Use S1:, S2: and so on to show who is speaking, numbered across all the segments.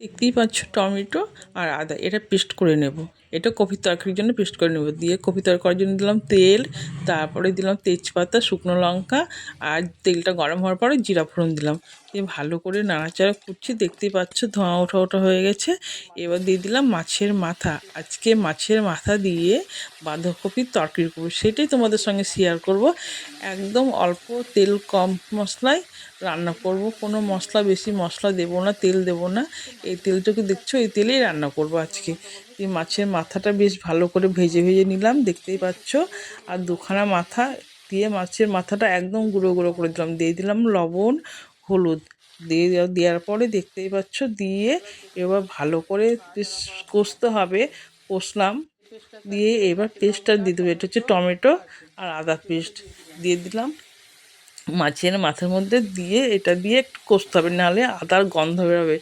S1: দেখতেই পাচ্ছ টমেটো আর আদা এটা পেস্ট করে নেব। এটা কপির তরকারির জন্য পেস্ট করে নেব। দিয়ে কপি তরকারি করার জন্য দিলাম তেল, তারপরে দিলাম তেজপাতা, শুকনো লঙ্কা, আর তেলটা গরম হওয়ার পরে জিরা ফোড়ন দিলাম। দিয়ে ভালো করে নাড়াচাড়া করছি। দেখতেই পাচ্ছ ধোঁয়া ওঠা ওঠা হয়ে গেছে। এবার দিয়ে দিলাম মাছের মাথা। আজকে মাছের মাথা দিয়ে বাঁধাকপির তরকারি করবো, সেটাই তোমাদের সঙ্গে শেয়ার করব। একদম অল্প তেল, কম মশলায় রান্না করব। কোনো মশলা, বেশি মশলা দেবো না, তেল দেবো না। এই তেলটাকে দেখছো, এই তেলেই রান্না করব আজকে। এই মাছের মাথাটা বেশ ভালো করে ভেজে ভেজে নিলাম, দেখতেই পাচ্ছ। আর দুখানা মাথা দিয়ে মাছের মাথাটা একদম গুঁড়ো গুঁড়ো করে দিলাম। দিয়ে দিলাম লবণ, হলুদ। দেওয়ার পরে দেখতেই পাচ্ছ, দিয়ে এবার ভালো করে বেশ কষতে হবে। কষলাম, দিয়ে এবার পেস্টটা দিয়ে দেবো। এটা হচ্ছে টমেটো আর আদা পেস্ট দিয়ে দিলাম মাছের মাথার মধ্যে। দিয়ে এটা দিয়ে একটু কষতে হবে, নাহলে আদার গন্ধ বেরোবে।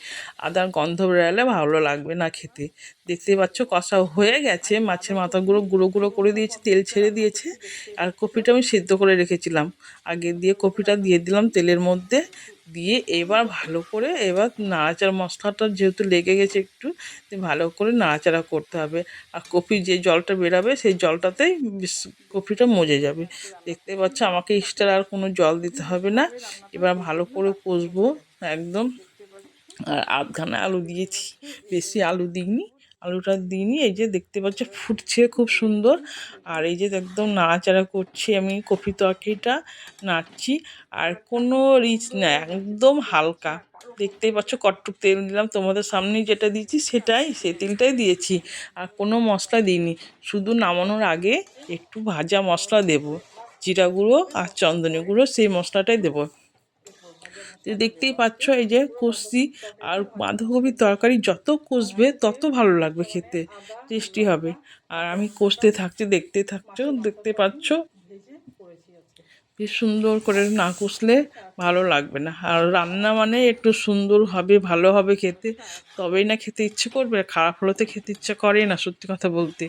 S1: আদার গন্ধ বেরোলে ভালো লাগবে না খেতে। দেখতেই পাচ্ছ কষা হয়ে গেছে। মাছের মাথাগুলো গুঁড়ো গুঁড়ো করে দিয়েছি, তেল ছেড়ে দিয়েছে। আর কপিটা আমি সেদ্ধ করে রেখেছিলাম আগে, দিয়ে কপিটা দিয়ে দিলাম তেলের মধ্যে। দিয়ে এবার ভালো করে এবার নাড়াচাড়া, মশলাটা যেহেতু লেগে গেছে একটু, ভালো করে নাড়াচাড়া করতে হবে। আর কপির যে জলটা বেরাবে সেই জলটাতেই কপিটা মজে যাবে। দেখতে পাচ্ছ আমাকে এক্সট্রা আর কোনো জল দিতে হবে না। এবার ভালো করে কষবো একদম। আর আধখানা আলু দিয়েছি, বেশি আলু দিইনি। আলুটা দিইনি। এই যে দেখতে পাচ্ছ ফুটছে খুব সুন্দর। আর এই যে একদম নাড়াচাড়া করছি আমি, কপি তরকারিটা নাড়ছি। আর কোনো রিচ না, একদম হালকা। দেখতেই পাচ্ছ কটটুক তেল দিলাম, তোমাদের সামনেই যেটা দিয়েছি সেটাই, সেই তেলটাই দিয়েছি। আর কোনো মশলা দিইনি। শুধু নামানোর আগে একটু ভাজা মশলা দেব, জিরা গুঁড়ো আর চন্দনী গুঁড়ো, সেই মশলাটাই দেবো। তো দেখতেই পাচ্ছ এই যে কষছি। আর বাঁধাকপির তরকারি যত কষবে তত ভালো লাগবে খেতে, টেস্টি হবে। আর আমি কষতে থাকছি, দেখতে পাচ্ছ বেশ সুন্দর করে না কষলে ভালো লাগবে না। আর রান্না মানে একটু সুন্দর হবে, ভালো হবে খেতে, তবেই না খেতে ইচ্ছে করবে। খারাপ হলে তো খেতে ইচ্ছে করে না, সত্যি কথা বলতে।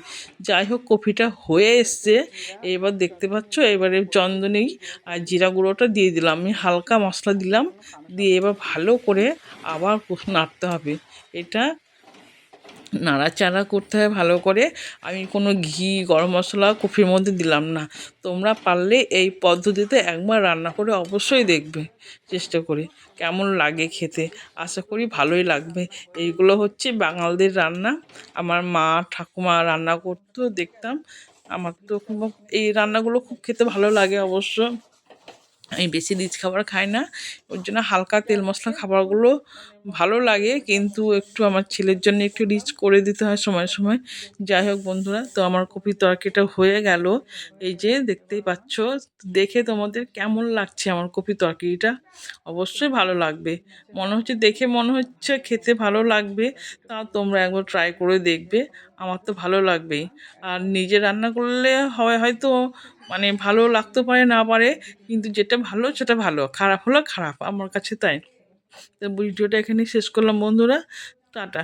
S1: যাই হোক, কপিটা হয়ে এসছে। এবার দেখতে পাচ্ছ, এবারে চন্দনী আর জিরা গুঁড়োটা দিয়ে দিলাম, আমি হালকা মশলা দিলাম। দিয়ে এবার ভালো করে আবার নাড়তে হবে। এটা নাড়াচাড়া করতে হয় ভালো করে। আমি কোনো ঘি, গরম মশলা কপির মধ্যে দিলাম না। তোমরা পারলে এই পদ্ধতিতে একবার রান্না করে অবশ্যই দেখবে, চেষ্টা করে কেমন লাগে খেতে। আশা করি ভালোই লাগবে। এইগুলো হচ্ছে বাঙালদের রান্না। আমার মা ঠাকুমা রান্না করতো, দেখতাম। আমার তো এই রান্নাগুলো খুব খেতে ভালো লাগে অবশ্য। আমি বেশি রিচ খাবার খাই না, ওর জন্য হালকা তেল মশলা খাবারগুলো ভালো লাগে। কিন্তু একটু আমার ছেলের জন্য একটু রিচ করে দিতে হয় সময় সময়। যাই হোক বন্ধুরা, তো আমার কপির তরকারিটা হয়ে গেল। এই যে দেখতেই পাচ্ছ। দেখে তোমাদের কেমন লাগছে আমার কপির তরকারিটা? অবশ্যই ভালো লাগবে। দেখে মনে হচ্ছে খেতে ভালো লাগবে। তা তোমরা একবার ট্রাই করে দেখবে, আমার তো ভালো লাগবেই। আর নিজে রান্না করলে হয়তো মানে ভালো লাগতে পারে, না পারে, কিন্তু যেটা ভালো সেটা ভালো, খারাপ হলো খারাপ, আমার কাছে তাই। তো ভিডিওটা এখানেই শেষ করলাম বন্ধুরা। টাটা।